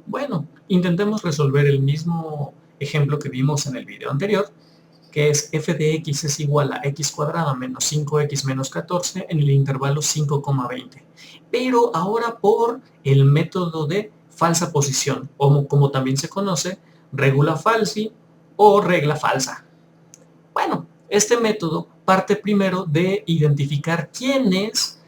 Bueno, intentemos resolver el mismo ejemplo que vimos en el video anterior, que es f de x es igual a x cuadrada menos 5x menos 14 en el intervalo 5,20. Pero ahora por el método de falsa posición, o como también se conoce, regula falsi o regla falsa. Bueno, este método parte primero de identificar quién es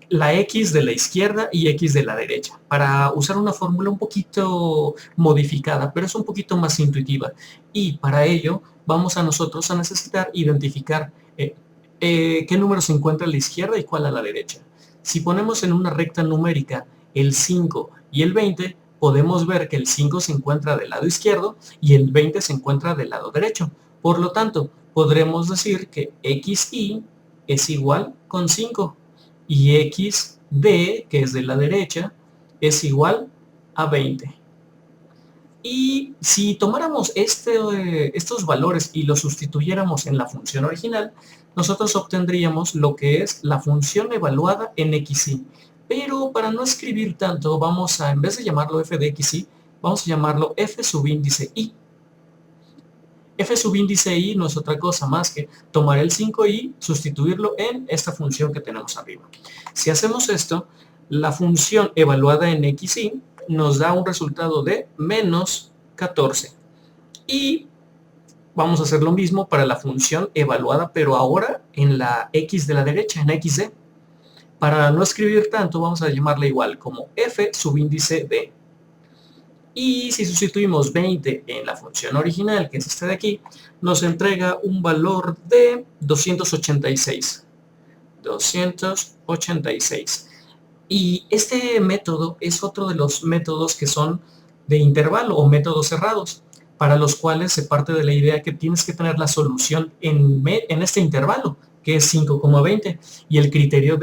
la X de la izquierda y X de la derecha, para usar una fórmula un poquito modificada, pero es un poquito más intuitiva. Y para ello vamos a nosotros a necesitar identificar qué número se encuentra a la izquierda y cuál a la derecha. Si ponemos en una recta numérica el 5 y el 20, podemos ver que el 5 se encuentra del lado izquierdo y el 20 se encuentra del lado derecho. Por lo tanto, podremos decir que XY es igual con 5 y XD, que es de la derecha, es igual a 20. Y si tomáramos estos valores y los sustituyéramos en la función original, nosotros obtendríamos lo que es la función evaluada en XY. Pero para no escribir tanto, vamos a, en vez de llamarlo f de XY, vamos a llamarlo f subíndice Y. F subíndice Y no es otra cosa más que tomar el 5Y, sustituirlo en esta función que tenemos arriba. Si hacemos esto, la función evaluada en XY nos da un resultado de menos 14. Y vamos a hacer lo mismo para la función evaluada, pero ahora en la X de la derecha, en XD. Para no escribir tanto, vamos a llamarla igual como F subíndice D. Y si sustituimos 20 en la función original, que es esta de aquí, nos entrega un valor de 286. 286. Y este método es otro de los métodos que son de intervalo o métodos cerrados, para los cuales se parte de la idea que tienes que tener la solución en este intervalo, que es 5,20, y el criterio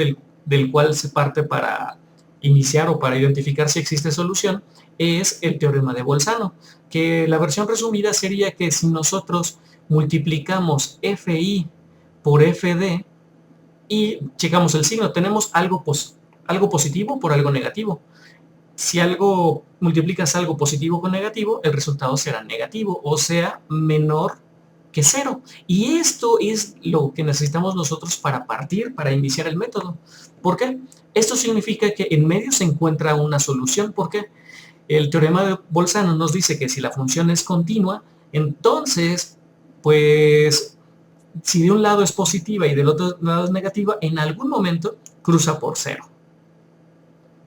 del cual se parte para iniciar o para identificar si existe solución es el teorema de Bolzano, que la versión resumida sería que si nosotros multiplicamos FI por FD y checamos el signo, tenemos algo positivo por algo negativo. Si algo multiplicas algo positivo con negativo, el resultado será negativo, o sea, menor que cero. Y esto es lo que necesitamos nosotros para partir, para iniciar el método. ¿Por qué? Esto significa que en medio se encuentra una solución. ¿Por qué? El teorema de Bolzano nos dice que si la función es continua, entonces, pues, si de un lado es positiva y del otro lado es negativa, en algún momento cruza por cero.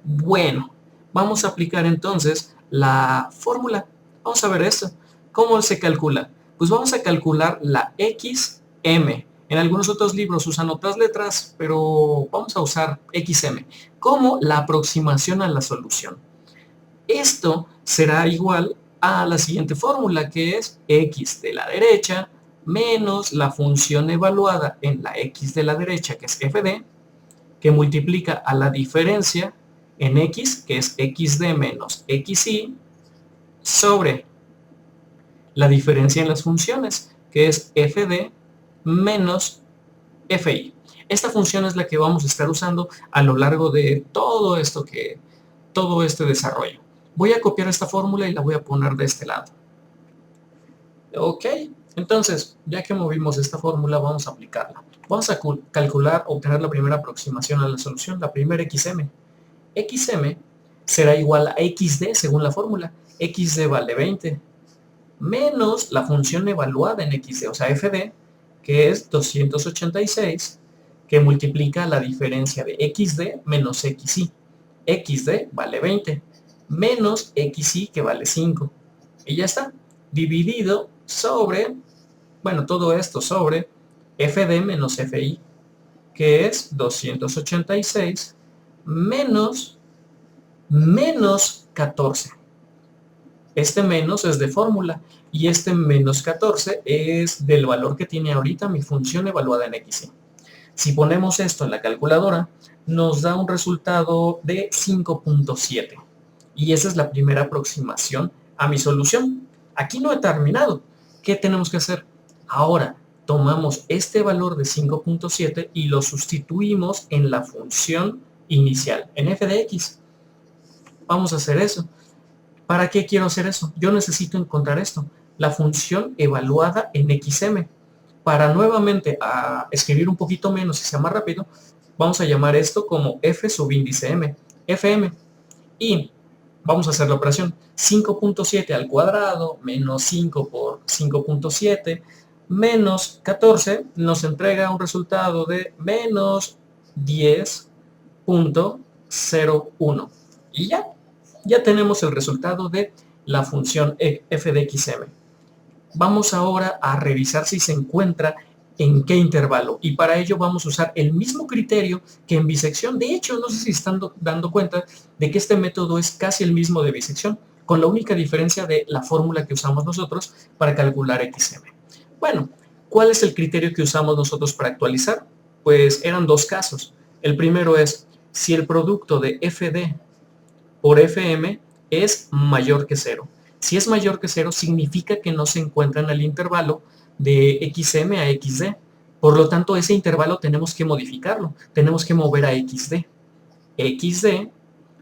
Bueno, vamos a aplicar entonces la fórmula. Vamos a ver esto. ¿Cómo se calcula? Pues vamos a calcular la XM. En algunos otros libros usan otras letras, pero vamos a usar XM como la aproximación a la solución. Esto será igual a la siguiente fórmula, que es X de la derecha menos la función evaluada en la X de la derecha, que es FD, que multiplica a la diferencia en X, que es XD menos XY, sobre la diferencia en las funciones, que es FD menos FI. Esta función es la que vamos a estar usando a lo largo de todo este desarrollo. Voy a copiar esta fórmula y la voy a poner de este lado. Ok, entonces, ya que movimos esta fórmula, vamos a aplicarla. Vamos a calcular, obtener la primera aproximación a la solución, la primera XM. XM será igual a XD según la fórmula. XD vale 20, menos la función evaluada en XD, o sea, FD, que es 286, que multiplica la diferencia de XD menos XY. XD vale 20, menos XY, que vale 5. Y ya está, dividido sobre, bueno, todo esto sobre FD menos FI, que es 286 menos 14. Este menos es de fórmula y este menos 14 es del valor que tiene ahorita mi función evaluada en XY. Si ponemos esto en la calculadora, nos da un resultado de 5.7. Y esa es la primera aproximación a mi solución. Aquí no he terminado. ¿Qué tenemos que hacer? Ahora tomamos este valor de 5.7 y lo sustituimos en la función inicial, en f de x. Vamos a hacer eso. ¿Para qué quiero hacer eso? Yo necesito encontrar esto, la función evaluada en XM. Para nuevamente escribir un poquito menos y sea más rápido, vamos a llamar esto como f subíndice m, fm. Y vamos a hacer la operación 5.7 al cuadrado menos 5 por 5.7 menos 14 nos entrega un resultado de menos 10.01. Y ya tenemos el resultado de la función f de xm. Vamos ahora a revisar si se encuentra en qué intervalo, y para ello vamos a usar el mismo criterio que en bisección. De hecho, no sé si están dando cuenta de que este método es casi el mismo de bisección, con la única diferencia de la fórmula que usamos nosotros para calcular xm. Bueno, ¿cuál es el criterio que usamos nosotros para actualizar? Pues eran dos casos. El primero es si el producto de fd por fm es mayor que 0. Si es mayor que 0, significa que no se encuentra en el intervalo de xm a xd. Por lo tanto, ese intervalo tenemos que modificarlo. Tenemos que mover a xd. xd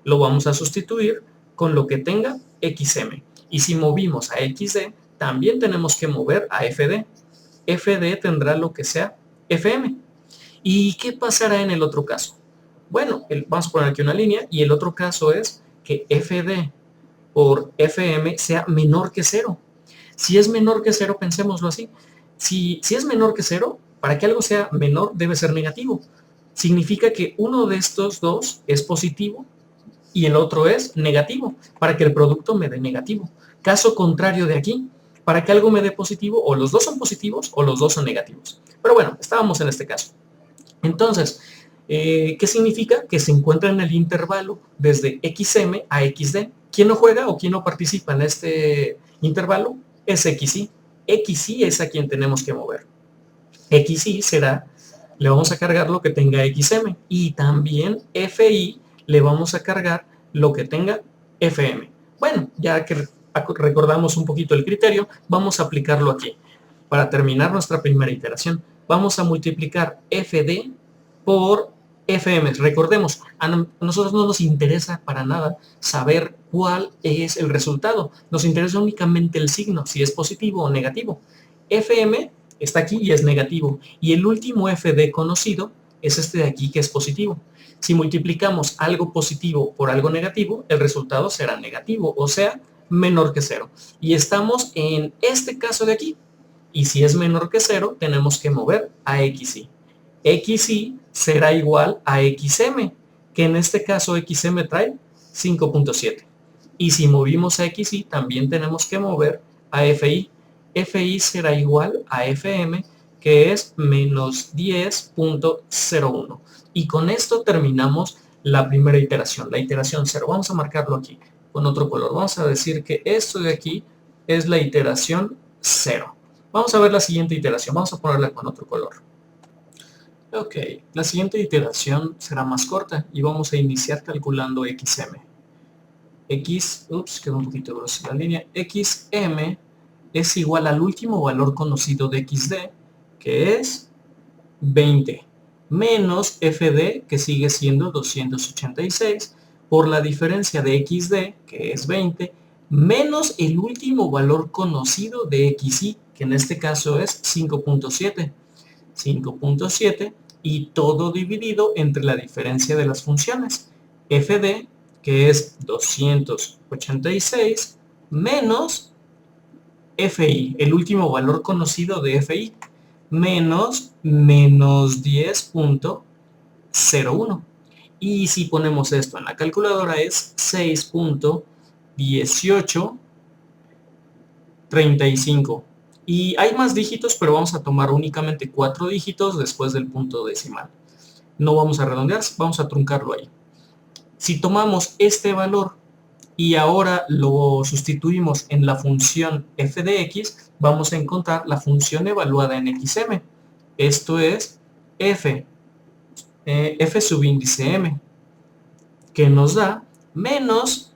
lo vamos a sustituir con lo que tenga xm. Y si movimos a xd, también tenemos que mover a fd. fd tendrá lo que sea fm. ¿Y qué pasará en el otro caso? Bueno, vamos a poner aquí una línea, y el otro caso es que fd por fm sea menor que 0. Si es menor que 0, pensémoslo así. Si es menor que 0, para que algo sea menor debe ser negativo. Significa que uno de estos dos es positivo y el otro es negativo, para que el producto me dé negativo. Caso contrario de aquí, para que algo me dé positivo, o los dos son positivos o los dos son negativos. Pero bueno, estábamos en este caso. Entonces, ¿qué significa? Que se encuentra en el intervalo desde xm a xd. ¿Quién no juega o quién no participa en este intervalo? Es xy. Xy es a quien tenemos que mover. Xy será, le vamos a cargar lo que tenga xm, y también fi le vamos a cargar lo que tenga fm. Bueno, ya que recordamos un poquito el criterio, vamos a aplicarlo aquí. Para terminar nuestra primera iteración, vamos a multiplicar fd por fm. Recordemos, a nosotros no nos interesa para nada saber cuál es el resultado. Nos interesa únicamente el signo, si es positivo o negativo. fm está aquí y es negativo. Y el último fd conocido es este de aquí, que es positivo. Si multiplicamos algo positivo por algo negativo, el resultado será negativo, o sea, menor que 0. Y estamos en este caso de aquí. Y si es menor que 0, tenemos que mover a xy. xy será igual a xm, que en este caso xm trae 5.7. Y si movimos a xy, también tenemos que mover a fi. fi será igual a fm, que es menos 10.01. Y con esto terminamos la primera iteración, la iteración 0. Vamos a marcarlo aquí con otro color. Vamos a decir que esto de aquí es la iteración 0. Vamos a ver la siguiente iteración. Vamos a ponerla con otro color. Ok, la siguiente iteración será más corta y vamos a iniciar calculando xm. Quedó un poquito grosa la línea. xm es igual al último valor conocido de xd, que es 20, menos fd, que sigue siendo 286, por la diferencia de xd, que es 20, menos el último valor conocido de xy, que en este caso es 5.7. 5.7, y todo dividido entre la diferencia de las funciones. fd, que es 286, menos fi, el último valor conocido de fi, menos 10.01. Y si ponemos esto en la calculadora es 6.1835. Y hay más dígitos, pero vamos a tomar únicamente 4 dígitos después del punto decimal. No vamos a redondear, vamos a truncarlo ahí. Si tomamos este valor y ahora lo sustituimos en la función f de x, vamos a encontrar la función evaluada en xm. Esto es f subíndice m, que nos da menos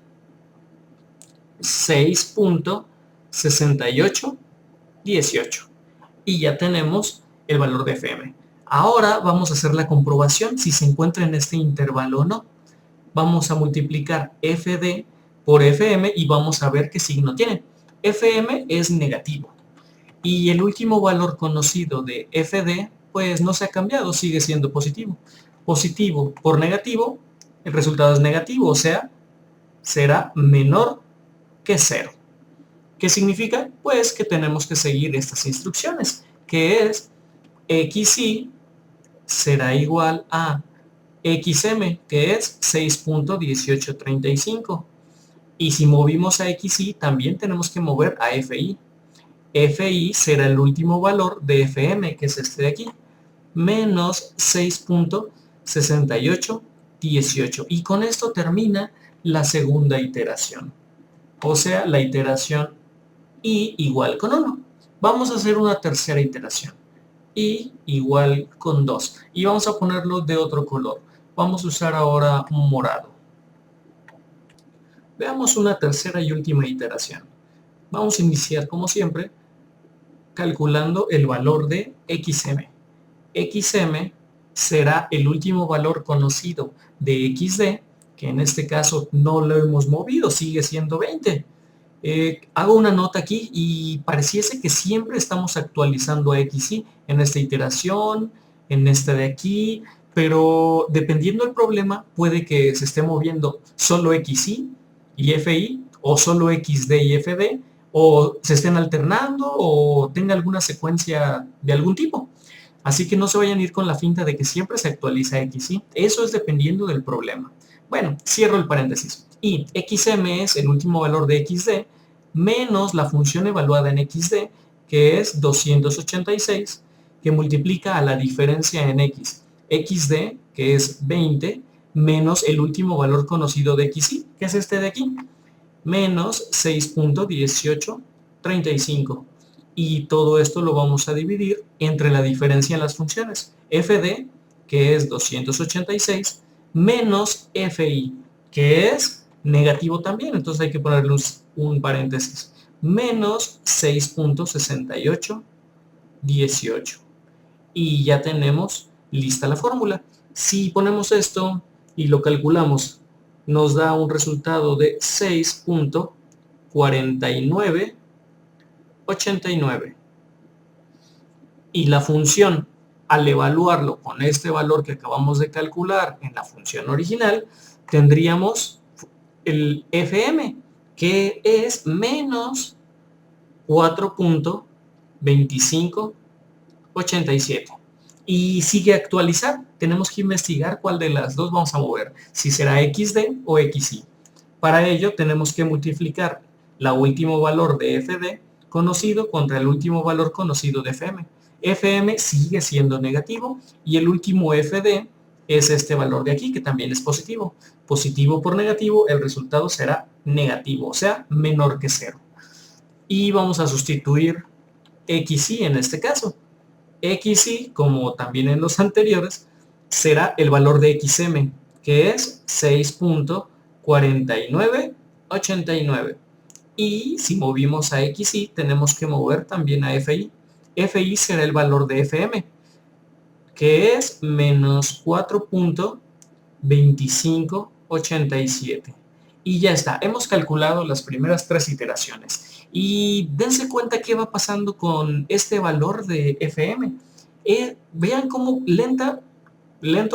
6.6818. Y ya tenemos el valor de fm. Ahora vamos a hacer la comprobación si se encuentra en este intervalo o no. vamos a multiplicar FD por FM y vamos a ver qué signo tiene. FM es negativo. Y el último valor conocido de FD, pues no se ha cambiado, sigue siendo positivo. Positivo por negativo, el resultado es negativo, o sea, será menor que 0. ¿Qué significa? Pues que tenemos que seguir estas instrucciones, que es XY será igual a XM, que es 6.1835. Y si movimos a XY, también tenemos que mover a FI. FI será el último valor de FM, que es este de aquí, menos 6.6818. Y con esto termina la segunda iteración. O sea, la iteración I igual con 1. Vamos a hacer una tercera iteración. I igual con 2. Y vamos a ponerlo de otro color. Vamos a usar ahora un morado. Veamos una tercera y última iteración. Vamos a iniciar como siempre calculando el valor de XM. XM será el último valor conocido de XD, que en este caso no lo hemos movido, sigue siendo 20. Hago una nota aquí y pareciese que siempre estamos actualizando a XY en esta iteración, en esta de aquí, pero dependiendo del problema puede que se esté moviendo solo XY y FI o solo XD y FD, o se estén alternando o tenga alguna secuencia de algún tipo. Así que no se vayan a ir con la finta de que siempre se actualiza XY. Eso es dependiendo del problema. Bueno, cierro el paréntesis. Y XM es el último valor de XD menos la función evaluada en XD, que es 286, que multiplica a la diferencia en X. XD, que es 20, menos el último valor conocido de XY, que es este de aquí, menos 6.1835. Y todo esto lo vamos a dividir entre la diferencia en las funciones. FD, que es 286, menos FI, que es negativo también, entonces hay que ponerle un paréntesis, menos 6.6818. Y ya tenemos lista la fórmula. Si ponemos esto y lo calculamos, nos da un resultado de 6.4989. Y la función, al evaluarlo con este valor que acabamos de calcular en la función original, tendríamos el FM, que es menos 4.2587. Y sigue actualizar. Tenemos que investigar cuál de las dos vamos a mover, si será XD o XY. Para ello tenemos que multiplicar el último valor de FD conocido contra el último valor conocido de FM. FM sigue siendo negativo y el último FD es este valor de aquí, que también es positivo. Positivo por negativo, el resultado será negativo, o sea, menor que 0. Y vamos a sustituir XY en este caso. XY, como también en los anteriores, será el valor de XM, que es 6.4989. Y si movimos a XY, tenemos que mover también a FI. FI será el valor de FM, que es menos 4.2587. Y ya está, hemos calculado las primeras 3 iteraciones. Y dense cuenta qué va pasando con este valor de FM. Vean cómo lento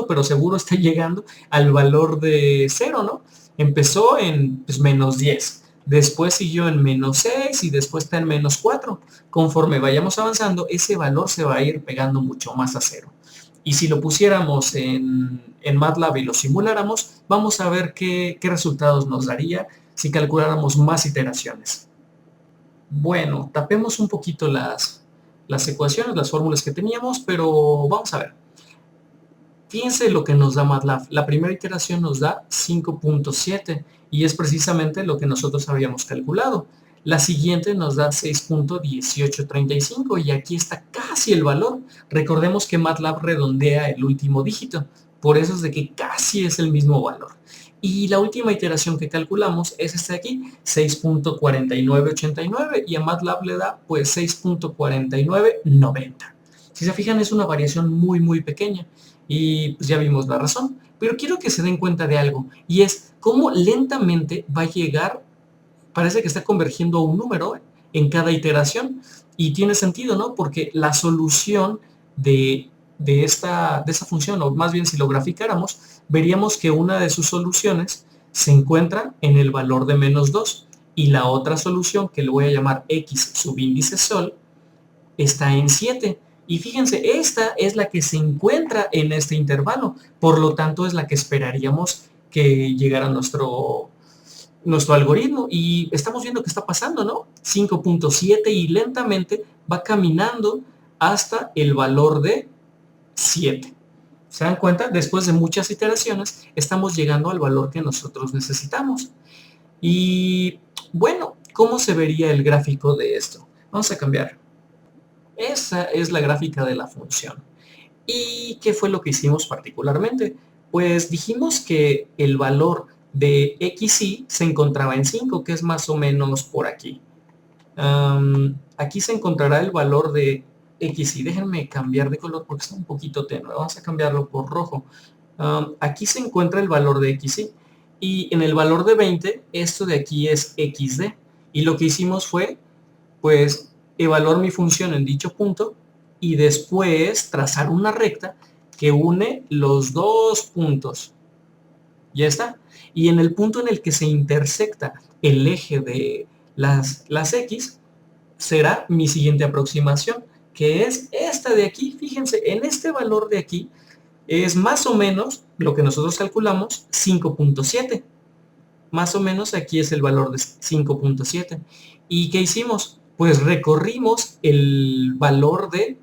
pero seguro está llegando al valor de 0, ¿no? Empezó en menos 10, después siguió en menos 6 y después está en menos 4. Conforme vayamos avanzando, ese valor se va a ir pegando mucho más a 0. Y si lo pusiéramos en MATLAB y lo simuláramos, vamos a ver qué resultados nos daría si calculáramos más iteraciones. Bueno, tapemos un poquito las ecuaciones, las fórmulas que teníamos, pero vamos a ver. Fíjense lo que nos da MATLAB. La primera iteración nos da 5.7 y es precisamente lo que nosotros habíamos calculado. La siguiente nos da 6.1835 y aquí está casi el valor. Recordemos que MATLAB redondea el último dígito, por eso es de que casi es el mismo valor. Y la última iteración que calculamos es esta de aquí, 6.4989, y a MATLAB le da pues 6.4990. Si se fijan, es una variación muy pequeña y pues ya vimos la razón. Pero quiero que se den cuenta de algo, y es cómo lentamente va a llegar, parece que está convergiendo a un número en cada iteración, y tiene sentido, ¿no? Porque la solución de esa función, o más bien si lo graficáramos, veríamos que una de sus soluciones se encuentra en el valor de -2, y la otra solución, que le voy a llamar x subíndice sol, está en 7. Y fíjense, esta es la que se encuentra en este intervalo, por lo tanto es la que esperaríamos que llegara nuestro algoritmo, y estamos viendo que está pasando, ¿no? 5.7, y lentamente va caminando hasta el valor de 7. ¿Se dan cuenta? Después de muchas iteraciones, estamos llegando al valor que nosotros necesitamos. Y bueno, ¿cómo se vería el gráfico de esto? Vamos a cambiar. Esa es la gráfica de la función. ¿Y qué fue lo que hicimos particularmente? Pues dijimos que el valor de xy se encontraba en 5, que es más o menos por aquí. Aquí se encontrará el valor de xy. Déjenme cambiar de color porque está un poquito tenue. Vamos a cambiarlo por rojo. Aquí se encuentra el valor de xy. Y en el valor de 20, esto de aquí es xd. Y lo que hicimos fue, pues, evaluar mi función en dicho punto y después trazar una recta que une los dos puntos. Ya está. Y en el punto en el que se intersecta el eje de las x, será mi siguiente aproximación, que es esta de aquí. Fíjense, en este valor de aquí es más o menos lo que nosotros calculamos, 5.7. Más o menos aquí es el valor de 5.7. ¿Y qué hicimos? Pues recorrimos el valor de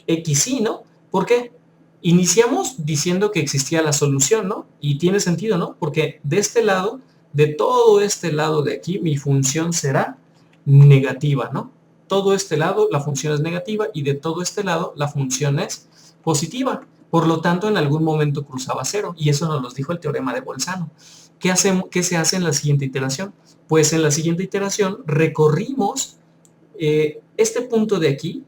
xy, ¿no? ¿Por qué? Iniciamos diciendo que existía la solución, ¿no? Y tiene sentido, ¿no? Porque de este lado, de todo este lado de aquí, mi función será negativa, ¿no? Todo este lado la función es negativa, y de todo este lado la función es positiva. Por lo tanto, en algún momento cruzaba cero, y eso nos lo dijo el teorema de Bolzano. ¿Qué se hace en la siguiente iteración? Pues en la siguiente iteración recorrimos este punto de aquí,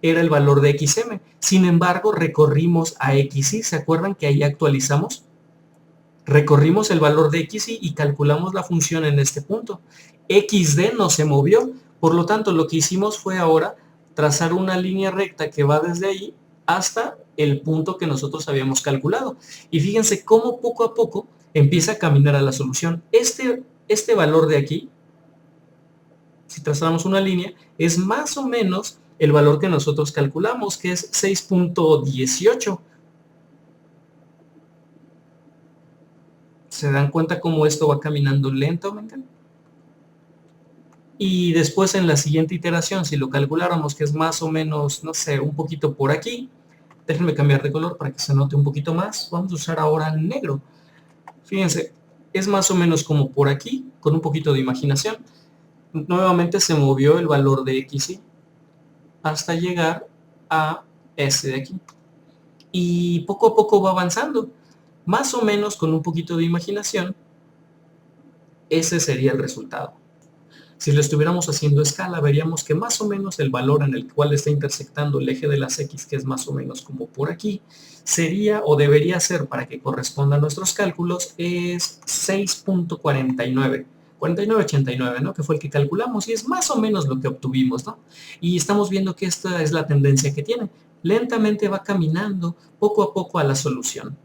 era el valor de xm. Sin embargo, recorrimos a xy. ¿Se acuerdan que ahí actualizamos? Recorrimos el valor de xy y calculamos la función en este punto. xd no se movió. Por lo tanto, lo que hicimos fue ahora trazar una línea recta que va desde ahí hasta el punto que nosotros habíamos calculado. Y fíjense cómo poco a poco empieza a caminar a la solución. Este valor de aquí, si trazamos una línea, es más o menos el valor que nosotros calculamos, que es 6.18. ¿Se dan cuenta cómo esto va caminando lentamente? Y después en la siguiente iteración, si lo calculáramos, que es más o menos, no sé, un poquito por aquí, déjenme cambiar de color para que se note un poquito más. Vamos a usar ahora negro. Fíjense, es más o menos como por aquí, con un poquito de imaginación. Nuevamente se movió el valor de xy hasta llegar a este de aquí. Y poco a poco va avanzando. Más o menos con un poquito de imaginación, ese sería el resultado. Si lo estuviéramos haciendo a escala, veríamos que más o menos el valor en el cual está intersectando el eje de las x, que es más o menos como por aquí, sería, o debería ser, para que corresponda a nuestros cálculos, es 6.49. 49.89, ¿no? Que fue el que calculamos, y es más o menos lo que obtuvimos, ¿no? Y estamos viendo que esta es la tendencia que tiene. Lentamente va caminando poco a poco a la solución.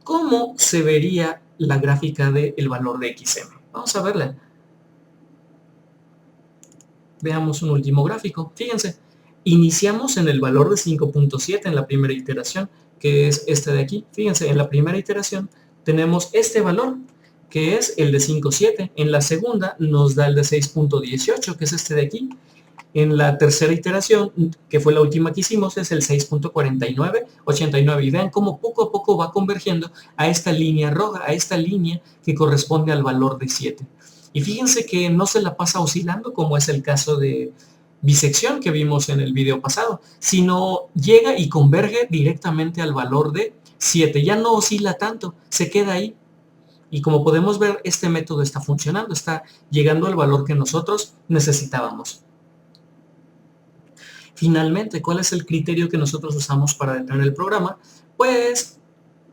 ¿Cómo se vería la gráfica del valor de xm? Vamos a verla. Veamos un último gráfico. Fíjense, iniciamos en el valor de 5.7 en la primera iteración, que es este de aquí. Fíjense, en la primera iteración tenemos este valor, que es el de 5.7. En la segunda nos da el de 6.18, que es este de aquí. En la tercera iteración, que fue la última que hicimos, es el 6.4989. Y vean cómo poco a poco va convergiendo a esta línea roja, a esta línea que corresponde al valor de 7. Y fíjense que no se la pasa oscilando, como es el caso de bisección que vimos en el video pasado, sino llega y converge directamente al valor de 7. Ya no oscila tanto, se queda ahí. Y como podemos ver, este método está funcionando, está llegando al valor que nosotros necesitábamos. Finalmente, ¿cuál es el criterio que nosotros usamos para detener el programa? Pues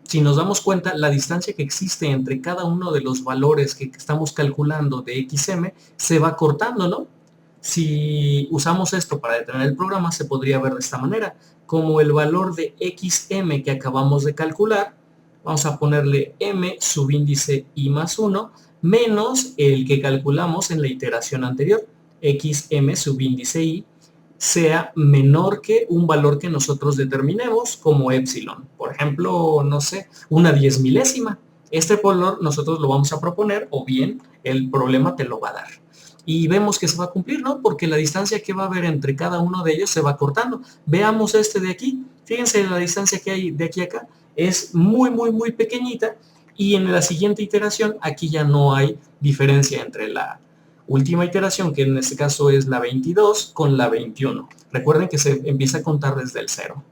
si nos damos cuenta, la distancia que existe entre cada uno de los valores que estamos calculando de xm se va cortando, ¿no? Si usamos esto para detener el programa, se podría ver de esta manera. Como el valor de xm que acabamos de calcular, vamos a ponerle m subíndice i más 1 menos el que calculamos en la iteración anterior, xm subíndice i, sea menor que un valor que nosotros determinemos como epsilon. Por ejemplo, no sé, una 10 milésima. Este valor nosotros lo vamos a proponer o bien el problema te lo va a dar. Y vemos que se va a cumplir, ¿no? Porque la distancia que va a haber entre cada uno de ellos se va cortando. Veamos este de aquí. Fíjense la distancia que hay de aquí a acá. Es muy, muy, muy pequeñita. Y en la siguiente iteración, aquí ya no hay diferencia entre la última iteración, que en este caso es la 22, con la 21. Recuerden que se empieza a contar desde el 0.